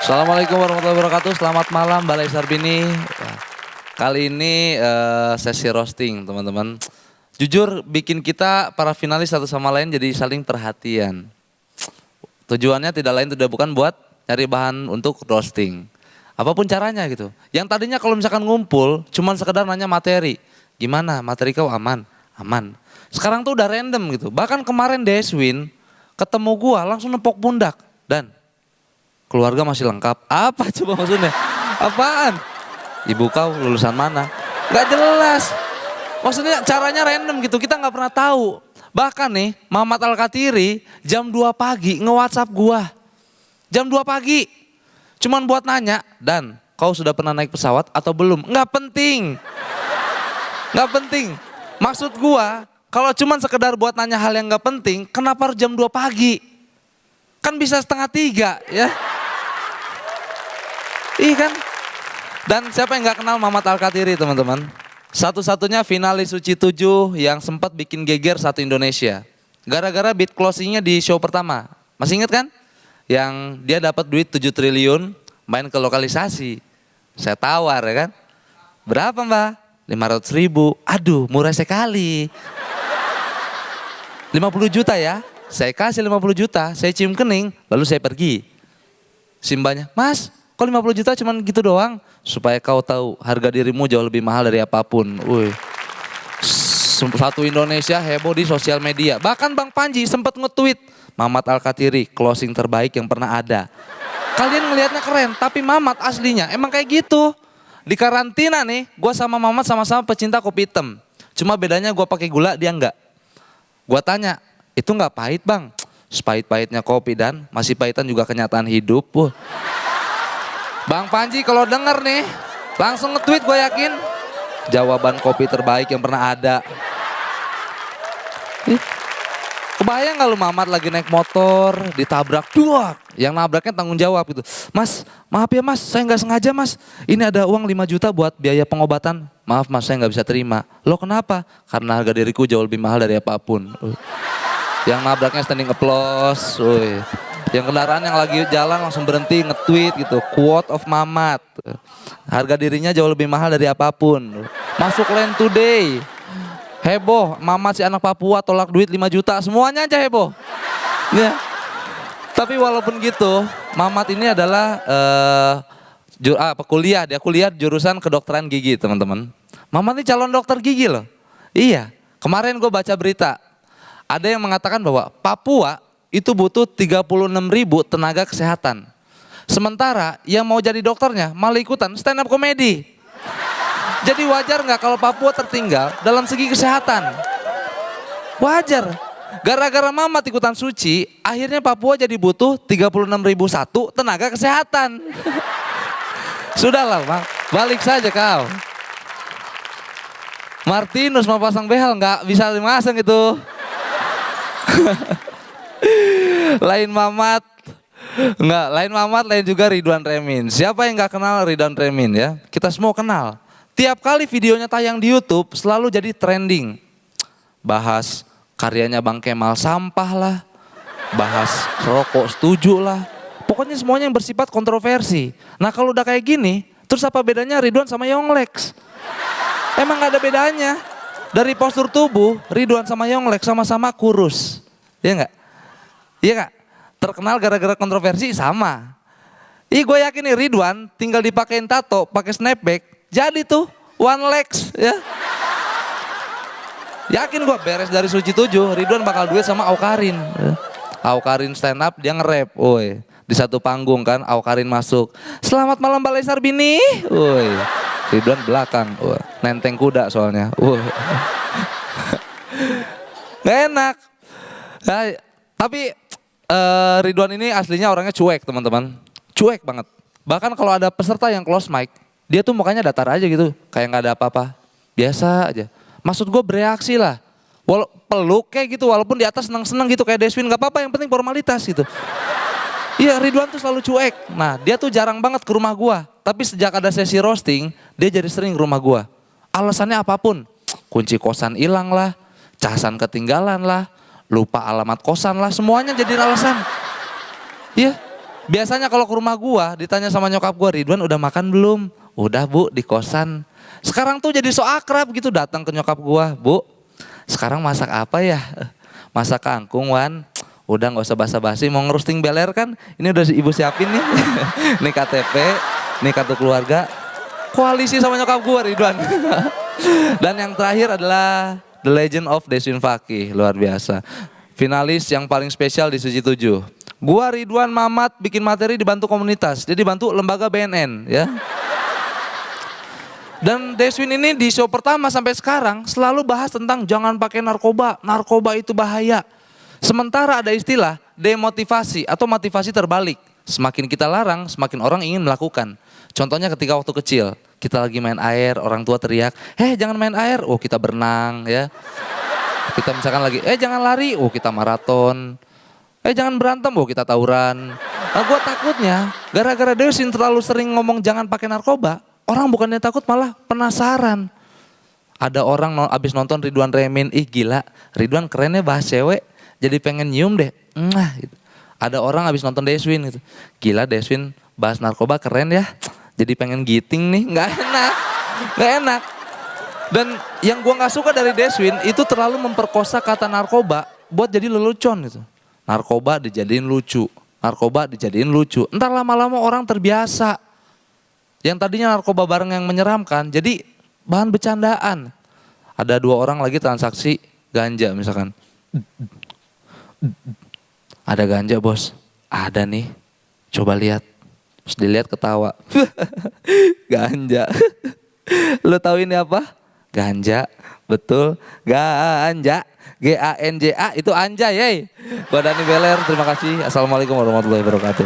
Assalamualaikum warahmatullahi wabarakatuh. Selamat malam Balai Sarbini. Kali ini sesi roasting teman-teman. Jujur bikin kita para finalis satu sama lain jadi saling perhatian. Tujuannya tidak lain tidak bukan buat cari bahan untuk roasting. Apapun caranya gitu. Yang tadinya kalau misalkan ngumpul cuman sekedar nanya materi. Gimana materi kau aman? Aman. Sekarang tuh udah random gitu. Bahkan kemarin Deswin ketemu gua langsung nepok pundak. Dan keluarga masih lengkap. Apa coba maksudnya? Apaan? Ibu kau lulusan mana? Gak jelas. Maksudnya caranya random gitu, kita gak pernah tahu. Bahkan nih, Mamat Al-Katiri jam 2 pagi nge-WhatsApp gua. Jam 2 pagi. Cuman buat nanya, Dan kau sudah pernah naik pesawat atau belum? Gak penting. Gak penting. Maksud gua, kalau cuman sekedar buat nanya hal yang gak penting, kenapa harus jam 2 pagi? Kan bisa setengah 3 ya. Iya kan? Dan siapa yang gak kenal Mamat Al-Katiri teman-teman? Satu-satunya finalis Suci 7 yang sempat bikin geger satu Indonesia. Gara-gara beat closingnya di show pertama. Masih ingat kan? Yang dia dapat duit 7 triliun main ke lokalisasi. Saya tawar ya kan? Berapa mbak? 500 ribu. Aduh murah sekali. 50 juta ya? Saya kasih 50 juta, saya cium kening, lalu saya pergi. Simbanya, Mas, kok 50 juta cuman gitu doang? Supaya kau tahu harga dirimu jauh lebih mahal dari apapun. Wih. Satu Indonesia heboh di sosial media. Bahkan Bang Panji sempat nge-tweet, Mamat Al-Katiri closing terbaik yang pernah ada. Kalian ngelihatnya keren, tapi Mamat aslinya emang kayak gitu. Di karantina nih, gue sama Mamat sama-sama pecinta kopi hitam. Cuma bedanya gue pakai gula, dia enggak. Gue tanya, itu nggak pahit bang? Sepahit-pahitnya kopi dan masih pahitan juga kenyataan hidup. Bang Panji kalau denger nih langsung nge-tweet gue yakin. Jawaban kopi terbaik yang pernah ada. Kebayang gak lu Mamat lagi naik motor ditabrak duak. Yang nabraknya tanggung jawab gitu. Mas maaf ya mas saya nggak sengaja mas. Ini ada uang 5 juta buat biaya pengobatan. Maaf mas saya nggak bisa terima. Lo kenapa? Karena harga diriku jauh lebih mahal dari apapun. Yang nabraknya standing applause, yang kendaraan yang lagi jalan langsung berhenti nge-tweet gitu, quote of Mamat, harga dirinya jauh lebih mahal dari apapun. Masuk Land Today, heboh, Mamat si anak Papua tolak duit 5 juta, semuanya aja heboh. Ya. Tapi walaupun gitu, Mamat ini adalah kuliah, dia kuliah jurusan kedokteran gigi teman-teman. Mamat ini calon dokter gigi loh. Iya, kemarin gue baca berita. Ada yang mengatakan bahwa Papua itu butuh 36.000 tenaga kesehatan. Sementara yang mau jadi dokternya malah ikutan stand up komedi. Jadi wajar nggak kalau Papua tertinggal dalam segi kesehatan? Wajar. Gara-gara Mamat ikutan suci, akhirnya Papua jadi butuh 36.001 tenaga kesehatan. Sudahlah Bang, balik saja kau. Martinus mau pasang behel nggak bisa dimasang itu. Lain Mamat, enggak, lain Mamat, lain juga Ridwan Remin. Siapa yang nggak kenal Ridwan Remin ya? Kita semua kenal. Tiap kali videonya tayang di YouTube selalu jadi trending. Bahas karyanya Bang Kemal sampah lah, bahas rokok setuju lah. Pokoknya semuanya yang bersifat kontroversi. Nah kalau udah kayak gini, terus apa bedanya Ridwan sama Yonglex? Emang gak ada bedanya. Dari postur tubuh, Ridwan sama Yonglex sama-sama kurus. Iya enggak? Iya enggak? Terkenal gara-gara kontroversi sama. Ih gue yakin nih Ridwan tinggal dipakein tato, pakai snapback, jadi tuh one legs ya. Yakin gue beres dari Suci 7, Ridwan bakal duet sama Awkarin. Awkarin stand up, dia nge-rap. Woi, di satu panggung kan Awkarin masuk. Selamat malam Balai Sarbini. Woi. Ridwan belakang, nenteng kuda soalnya. Gak enak. Nah, tapi Ridwan ini aslinya orangnya cuek teman-teman. Cuek banget. Bahkan kalau ada peserta yang close mic, dia tuh mukanya datar aja gitu. Kayak gak ada apa-apa. Biasa aja. Maksud gue bereaksi lah. Peluk kayak gitu walaupun di atas seneng-seneng gitu kayak Deswin. Gak apa-apa yang penting formalitas gitu. Iya Ridwan tuh selalu cuek. Nah dia tuh jarang banget ke rumah gua. Tapi sejak ada sesi roasting, dia jadi sering ke rumah gua. Alasannya apapun. Kunci kosan hilang lah, casan ketinggalan lah, lupa alamat kosan lah, semuanya jadi alasan. Iya, Biasanya kalau ke rumah gua ditanya sama nyokap gua, Ridwan udah makan belum? Udah bu, di kosan. Sekarang tuh jadi so akrab gitu, datang ke nyokap gua, Bu, sekarang masak apa ya? Masak kangkung Wan. Udah nggak usah basa-basi, mau ngerusting beler kan? Ini udah ibu siapin nih. Nih KTP, nih kartu keluarga. Koalisi sama nyokap gua Ridwan. Dan yang terakhir adalah The Legend of Deswin Fakih, luar biasa. Finalis yang paling spesial di Suci 7. Gua Ridwan Mamat bikin materi dibantu komunitas, jadi dibantu lembaga BNN ya. Dan Deswin ini di show pertama sampai sekarang selalu bahas tentang jangan pakai narkoba, narkoba itu bahaya. Sementara ada istilah demotivasi atau motivasi terbalik. Semakin kita larang, semakin orang ingin melakukan. Contohnya ketika waktu kecil, kita lagi main air, orang tua teriak, jangan main air, oh kita berenang ya. Kita misalkan lagi, jangan lari, oh kita maraton. Jangan berantem, oh kita tawuran. Nah gue takutnya, gara-gara Deswin terlalu sering ngomong jangan pakai narkoba, orang bukannya takut malah penasaran. Ada orang abis nonton Ridwan Remin, ih gila, Ridwan kerennya bahas cewek, jadi pengen nyium deh. Gitu. Ada orang abis nonton Deswin gitu, gila Deswin bahas narkoba keren ya, jadi pengen giting nih, nggak enak. Dan yang gua nggak suka dari Deswin itu terlalu memperkosa kata narkoba buat jadi lelucon gitu. Narkoba dijadiin lucu, narkoba dijadiin lucu. Entar lama-lama orang terbiasa. Yang tadinya narkoba barang yang menyeramkan, jadi bahan bercandaan. Ada 2 orang lagi transaksi ganja misalkan. Ada ganja bos, ada nih, coba lihat. Terus dilihat ketawa, ganja. Lo tahu ini apa? Ganja, betul, ganja. Ganja itu anjay, Gua Dani Beler, terima kasih. Assalamualaikum warahmatullahi wabarakatuh.